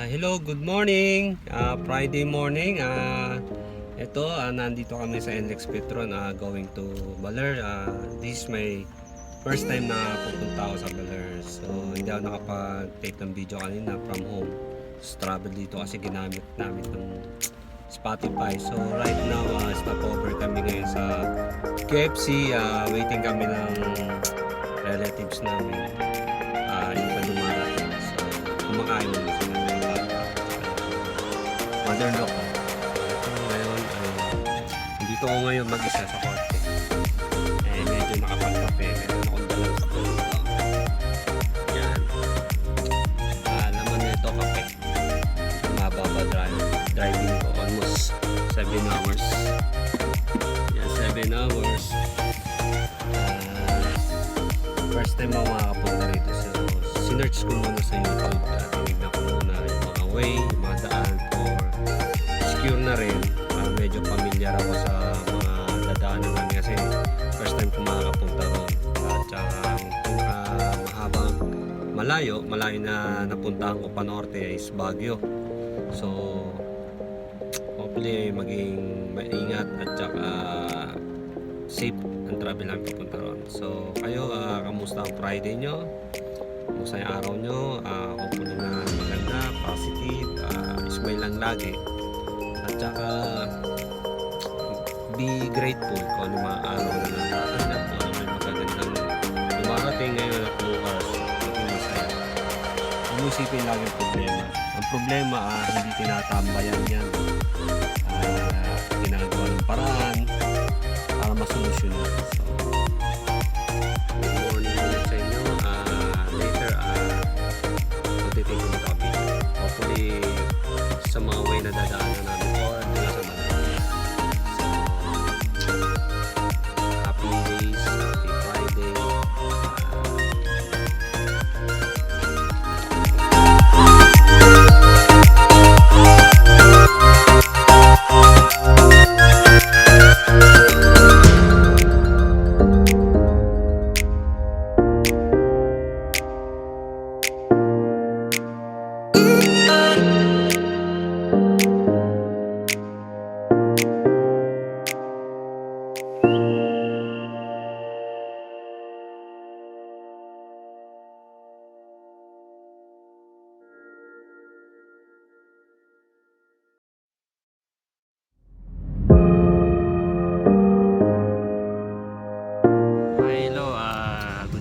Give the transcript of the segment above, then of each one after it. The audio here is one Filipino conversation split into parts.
Hello, good morning. Friday morning. Nandito kami sa NLEX Petron going to Baler. This is my first time na pupunta ako sa Baler. So, hindi ako nakapag-take ng video kanina from home. Travel dito kasi ginamit namin ng Spotify. So, right now, stopover kami ngayon sa KFC. Waiting kami ng relatives namin. Yung pa dumarating. So, kumakain muna sila. Mother-in-law ko. Ngayon, dito ako ngayon mag-isa sa korte. Medyo nakapagkape. Meron akong dalang sa puno. Yan. Laman na ito kape. Mababa driving ko. Almost 7 hours. Yan, 7 hours. First time ako makakapunta rito. So, sinearch ko muna sa YouTube. Tinignan ko muna yung mga way, yung mga daan for secure na rin. Medyo familiar ako sa mga dadaanan namin kasi first time ko makakapunta ron. At saka mahabang malayo na napuntahan ko pa norte is Baguio. So hopefully maging maingat at saka safe ang travel namin papunta ron. So kayo, kamusta ang Friday nyo? Kamusta yung araw nyo? Hopefully na maganda, positive, smile lang lagi. At saka be grateful kung ano mga araw na natatanggap, kung ano may magagandang dumarating ngayon at bukas. Maging masaya. Inisipin lang yung problema. Ang problema, hindi tinatambayan yan. Ginagawa ng paraan para masolusyonan. So, good morning ulit sa inyo. Later, magtitin ko ng topic. Hopefully, sa mga way na dadaanan namin or dala sa mga. So, happy days, happy Friday.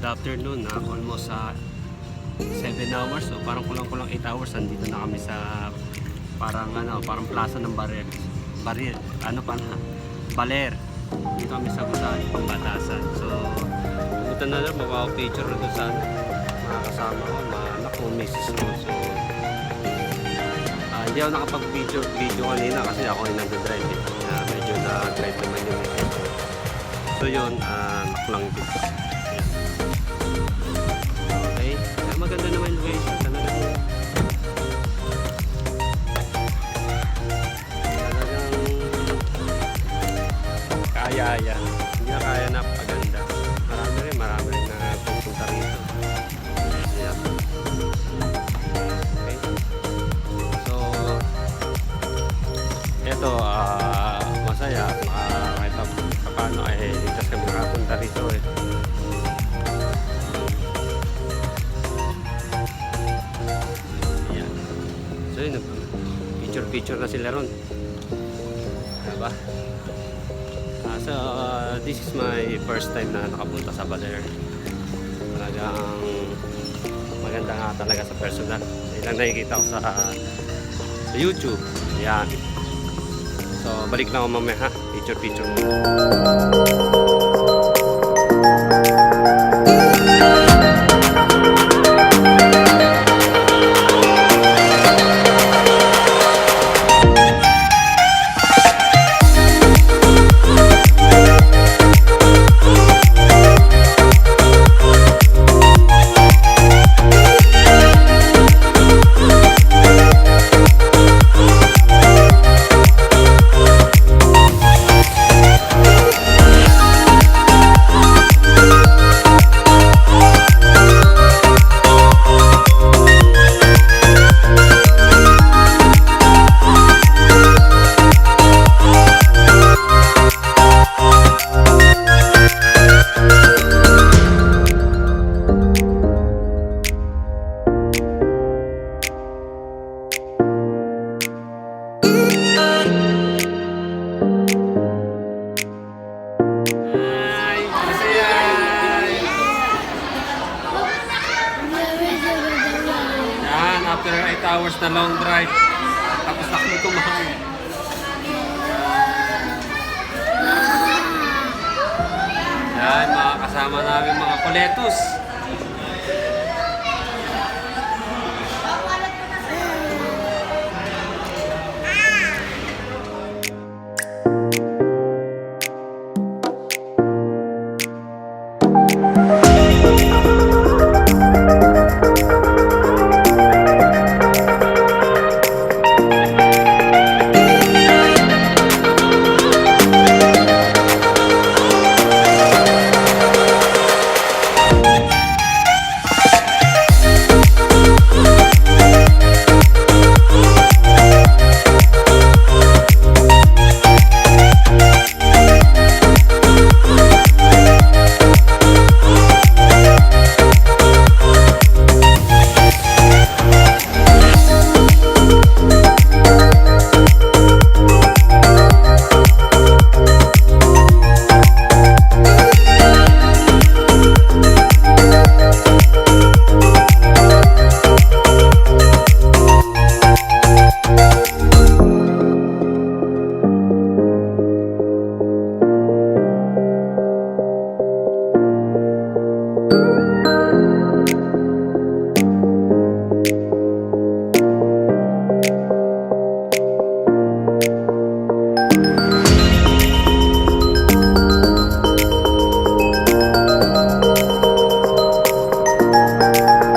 Afternoon, almost 7 hours, so parang kulang-kulang 8 hours nandito na kami sa parang plaza ng Baler, Baler. Dito kami sa Gusali, Pambatasan. So pumunta na lang, mapapicture doon sa mga kasama ko, mga anak ko, misis ko. So hindi ako nakapag-video kanina kasi ako ay nag-drive. Medyo na-drive naman yung misis ko. So yun, naklang dito. Maganda naman yung location talagang kaya hindi na kaya na paganda. Marami rin na pupunta rito. Yeah. Okay. So eto, masaya kahit paano ligtas kami nakapunta rito So yun, picture na sila ron. Diba? So this is my first time na nakapunta sa Baler. Talagang maganda nga talaga sa personal. Ilang nakikita ko sa YouTube. Yan. So balik lang ako mamaya ha. Picture After 8 hours na long drive, tapos na kami kumain. Yan, mga kasama namin mga kuletos.